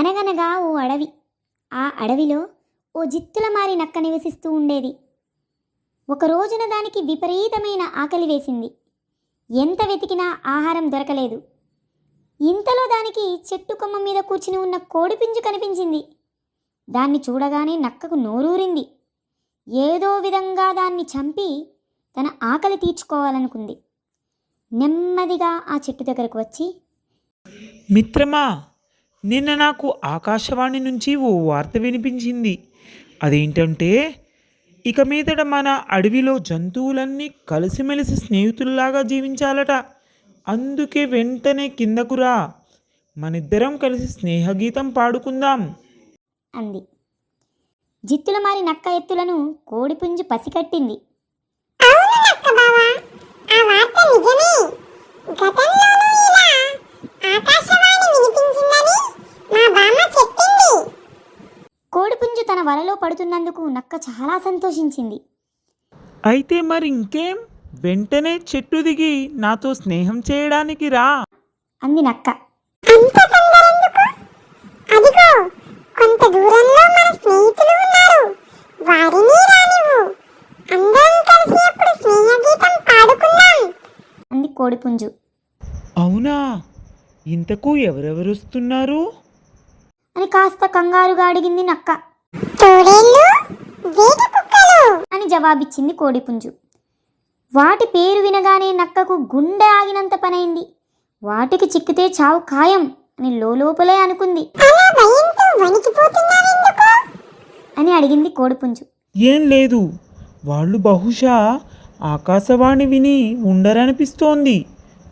అనగనగా ఓ అడవి. ఆ అడవిలో ఓ జిత్తులమారి నక్క నివసిస్తూ ఉండేది. ఒక రోజున దానికి విపరీతమైన ఆకలి వేసింది. ఎంత వెతికినా ఆహారం దొరకలేదు. ఇంతలో దానికి చెట్టు కొమ్మ మీద కూర్చుని ఉన్న కోడిపుంజు కనిపించింది. దాన్ని చూడగానే నక్కకు నోరూరింది. ఏదో విధంగా దాన్ని చంపి తన ఆకలి తీర్చుకోవాలనుకుంది. నెమ్మదిగా ఆ చెట్టు దగ్గరకు వచ్చి, మిత్రమా, నిన్న నాకు ఆకాశవాణి నుంచి ఓ వార్త వినిపించింది. అదేంటంటే, ఇక మీదట మన అడవిలో జంతువులన్నీ కలిసిమెలిసి స్నేహితుల్లాగా జీవించాలట. అందుకే వెంటనే కిందకు రా, మనిద్దరం కలిసి స్నేహగీతం పాడుకుందాం అంది. జిత్తులమారి నక్క ఎత్తులను కోడిపుంజు పసికట్టింది. అవును నక్క బావా, ఆ వార్త నిజమే. గతంలోనూ ఇలా ఆకాశవాణి వినిపించిందని మా బామ్మ చెప్పింది. కోడిపుంజు తన వలలో పడుతున్నందుకు నక్క చాలా సంతోషించింది. అయితే మరి ఇంకేం, వెంటనే చెట్టు దిగి నాతో స్నేహం చేయడానికి రా అంది నక్క. అంత తొందరెందుకు? అదిగో కొంత దూరంలో మన స్నేహితులు ఉన్నారు, వారిని రానివ్వు. అందరం కలిసి అప్పుడు స్నేహగీతం పాడుకుందాం అంది కోడిపుంజు. అవునా, ఇంతకు ఎవరెవరు వస్తున్నారు? అని కాస్త కంగారుగా అడిగింది నక్క. తోడేళ్ళు, వేట కుక్కలు. అని జవాబిచ్చింది కోడిపుంజు. వాటి పేరు వినగానే నక్కకు గుండె ఆగినంత పనైంది. వాటికి చిక్కితే చావు ఖాయం అని లోపలే అనుకుంది. అలా భయంతో వణికిపోతున్నావెందుకు? అని అడిగింది కోడిపుంజు. ఏం లేదు, వాళ్ళు బహుశా ఆకాశవాణి విని ఉండరనిపిస్తోంది.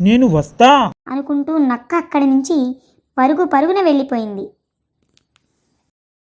నేను వస్తా అనుకుంటూ నక్క అక్కడి నుంచి పరుగున వెళ్ళిపోయింది.